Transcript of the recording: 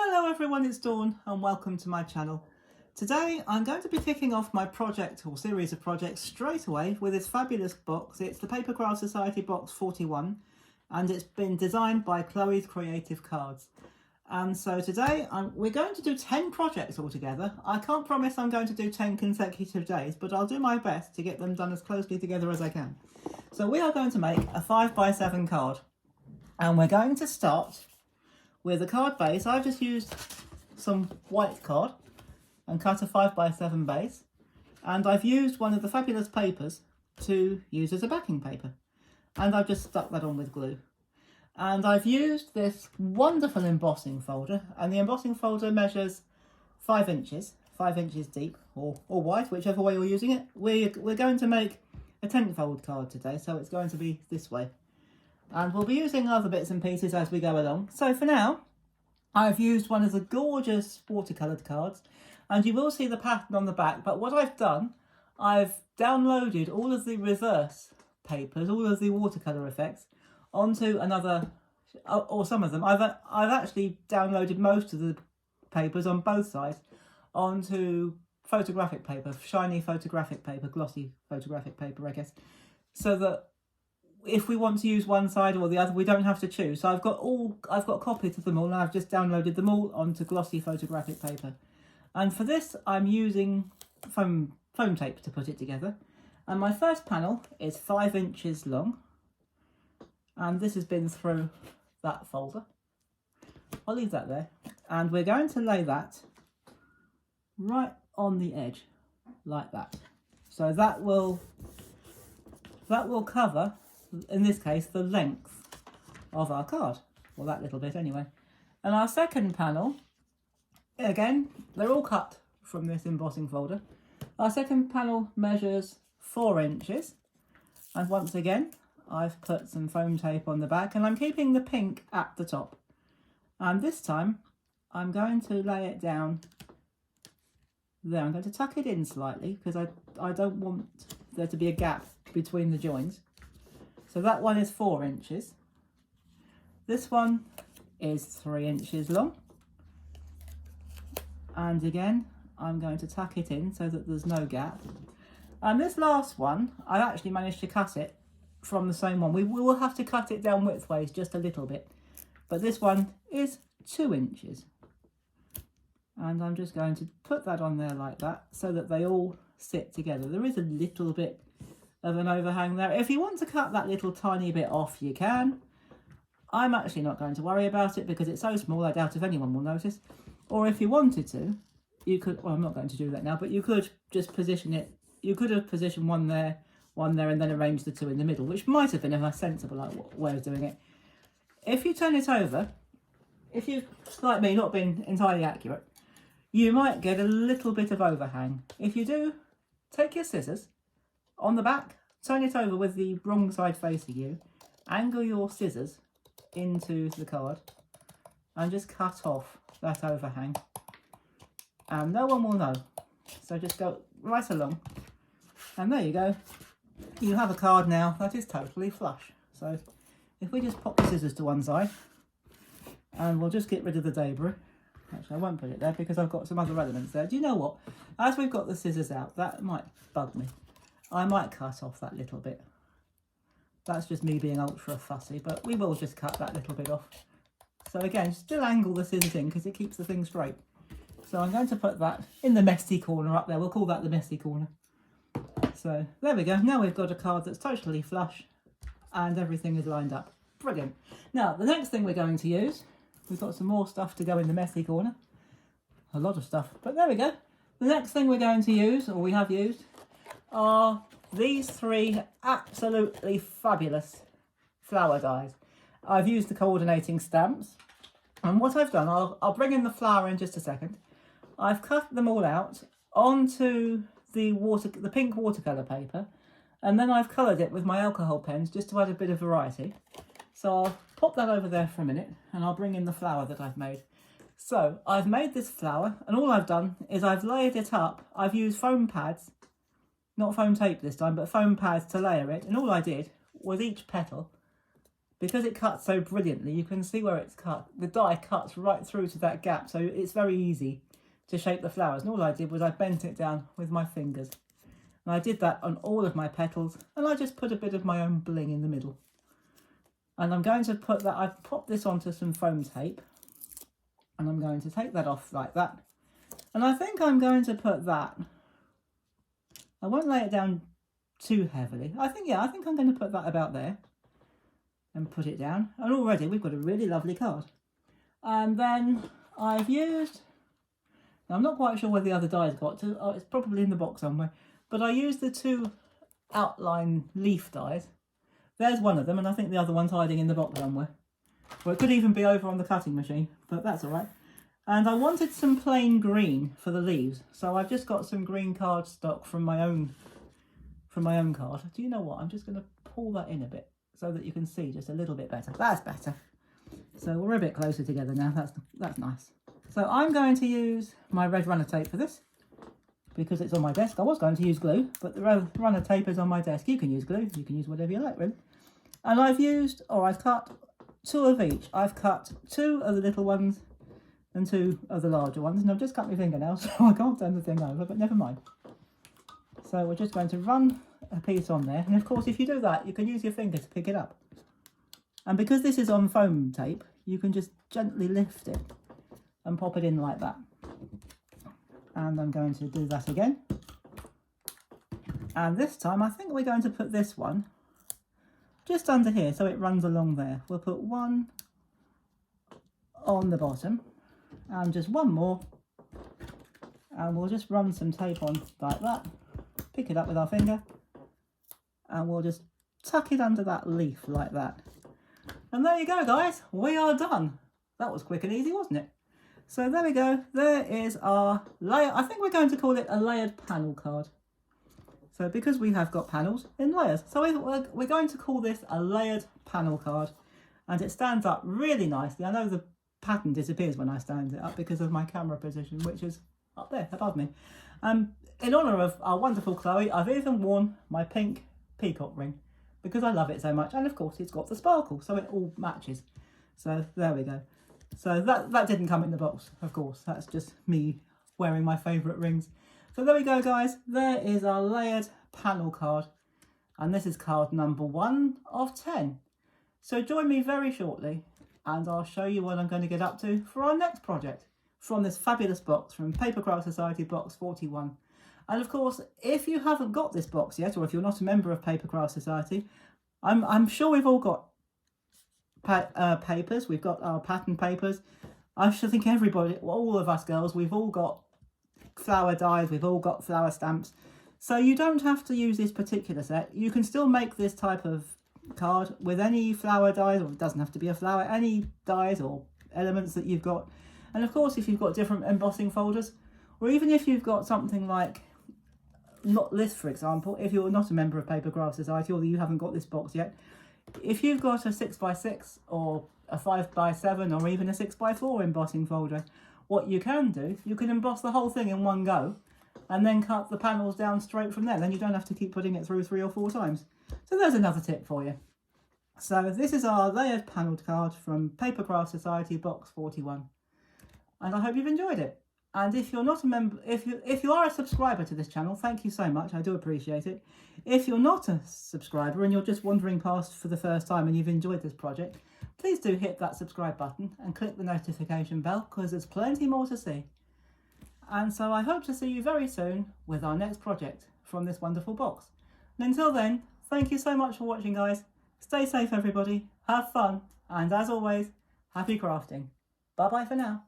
Hello everyone, it's Dawn and welcome to my channel. Today I'm going to be kicking off my project or series of projects straight away with this fabulous box. It's the PAPERCRAFT Society Box 41 and it's been designed by Chloe's Creative Cards. And so today we're going to do 10 projects altogether. I can't promise I'm going to do 10 consecutive days, but I'll do my best to get them done as closely together as I can. So we are going to make a 5x7 card and we're going to start with a card base. I've just used some white card and cut a 5x7 base, and I've used one of the fabulous papers to use as a backing paper, and I've just stuck that on with glue. And I've used this wonderful embossing folder, and the embossing folder measures 5 inches deep or wide, whichever way you're using it. We're going to make a 10-fold card today, so it's going to be this way. And we'll be using other bits and pieces as we go along. So for now, I've used one of the gorgeous watercoloured cards, and you will see the pattern on the back. But what I've done, I've downloaded all of the reverse papers, all of the watercolour effects, onto another, or some of them. I've actually downloaded most of the papers on both sides onto photographic paper, shiny photographic paper, glossy photographic paper, I guess, so that if we want to use one side or the other, we don't have to choose. So I've got copies of them all, and I've just downloaded them all onto glossy photographic paper. And for this, I'm using foam tape to put it together. And my first panel is 5 inches long, and this has been through that folder. I'll leave that there, and we're going to lay that right on the edge, like that. So that will cover, in this case, the length of our card, or that little bit anyway. And our second panel, again, they're all cut from this embossing folder. Our second panel measures 4 inches, and once again I've put some foam tape on the back, and I'm keeping the pink at the top. And this time I'm going to lay it down there. I'm going to tuck it in slightly because I don't want there to be a gap between the joins. So that one is 4 inches. This one is 3 inches long. And again, I'm going to tuck it in so that there's no gap. And this last one, I actually managed to cut it from the same one. We will have to cut it down widthways just a little bit. But this one is 2 inches. And I'm just going to put that on there like that so that they all sit together. There is a little bit of an overhang there. If you want to cut that little tiny bit off, you can. I'm actually not going to worry about it because it's so small I doubt if anyone will notice. Or if you wanted to, you could, well, I'm not going to do that now, but you could just position it. You could have positioned one there, and then arrange the two in the middle, which might have been a sensible way of doing it. If you turn it over, if you've, like me, not been entirely accurate, you might get a little bit of overhang. If you do, take your scissors on the back, turn it over with the wrong side facing you, angle your scissors into the card and just cut off that overhang, and no one will know. So just go right along, and there you go. You have a card now that is totally flush. So if we just pop the scissors to one side, and we'll just get rid of the debris. Actually, I won't put it there because I've got some other elements there. Do you know what? As we've got the scissors out, that might bug me. I might cut off that little bit. That's just me being ultra fussy, but we will just cut that little bit off. So again, still angle the scissors in because it keeps the thing straight. So I'm going to put that in the messy corner up there. We'll call that the messy corner. So there we go. Now we've got a card that's totally flush and everything is lined up. Brilliant. Now, the next thing we're going to use, we've got some more stuff to go in the messy corner. A lot of stuff, but there we go. The next thing we're going to use, or we have used, are these 3 absolutely fabulous flower dies. I've used the coordinating stamps, and what I've done, I'll bring in the flower in just a second. I've cut them all out onto the pink watercolour paper, and then I've coloured it with my alcohol pens just to add a bit of variety. So I'll pop that over there for a minute, and I'll bring in the flower that I've made. So I've made this flower, and all I've done is I've layered it up. I've used foam pads, not foam tape this time, but foam pads to layer it. And all I did was each petal because it cuts so brilliantly, you can see where it's cut. The die cuts right through to that gap, so it's very easy to shape the flowers. And all I did was I bent it down with my fingers. And I did that on all of my petals, and I just put a bit of my own bling in the middle. And I'm going to put that, I've popped this onto some foam tape, and I'm going to take that off like that. And I think I'm going to put that, I won't lay it down too heavily. I think I'm going to put that about there and put it down. And already we've got a really lovely card. And then I've used, now I'm not quite sure where the other die's got to. Oh, it's probably in the box somewhere. But I used the 2 outline leaf dies. There's one of them, and I think the other one's hiding in the box somewhere. Or it could even be over on the cutting machine, but that's all right. And I wanted some plain green for the leaves, so I've just got some green cardstock from my own card. Do you know what? I'm just going to pull that in a bit so that you can see just a little bit better. That's better. So we're a bit closer together now. That's nice. So I'm going to use my red runner tape for this, because it's on my desk. I was going to use glue, but the runner tape is on my desk. You can use glue, you can use whatever you like, really. And I've cut 2 of each. I've cut 2 of the little ones and 2 of the larger ones, and I've just cut my fingernails, so I can't turn the thing over, but never mind. So we're just going to run a piece on there, and of course if you do that, you can use your finger to pick it up. And because this is on foam tape, you can just gently lift it and pop it in like that. And I'm going to do that again. And this time I think we're going to put this one just under here, so it runs along there. We'll put 1 on the bottom and just 1 more, and we'll just run some tape on like that, pick it up with our finger, and we'll just tuck it under that leaf like that. And there you go, guys, we are done. That was quick and easy, wasn't it? So there we go, there is our layer. I think we're going to call it a layered panel card. So because we have got panels in layers, so we're going to call this a layered panel card, and it stands up really nicely. I know the pattern disappears when I stand it up because of my camera position, which is up there above me. In honour of our wonderful Chloe, I've even worn my pink peacock ring because I love it so much, and of course it's got the sparkle, so it all matches. So there we go. So that didn't come in the box, of course. That's just me wearing my favourite rings. So there we go, guys. There is our layered panel card. And this is card number 1 of 10. So join me very shortly and I'll show you what I'm going to get up to for our next project from this fabulous box from PAPERCRAFT Society Box 41. And of course, if you haven't got this box yet, or if you're not a member of PAPERCRAFT Society, I'm sure we've all got papers. We've got our pattern papers. I should think everybody, all of us girls, we've all got flower dies, we've all got flower stamps. So you don't have to use this particular set. You can still make this type of card with any flower dies, or it doesn't have to be a flower, any dies or elements that you've got. And of course, if you've got different embossing folders, or even if you've got something like, not this for example, if you're not a member of PAPERCRAFT Society, or you haven't got this box yet, if you've got a 6x6 or a 5x7 or even a 6x4 embossing folder, what you can do, you can emboss the whole thing in one go and then cut the panels down straight from there. Then you don't have to keep putting it through 3 or 4 times. So there's another tip for you. So this is our layered panelled card from PAPERCRAFT Society Box 41. And I hope you've enjoyed it. And if you're not a member, if you are a subscriber to this channel, thank you so much. I do appreciate it. If you're not a subscriber and you're just wandering past for the first time and you've enjoyed this project, please do hit that subscribe button and click the notification bell, because there's plenty more to see. And so I hope to see you very soon with our next project from this wonderful box. And until then, thank you so much for watching, guys. Stay safe, everybody. Have fun. And as always, happy crafting. Bye-bye for now.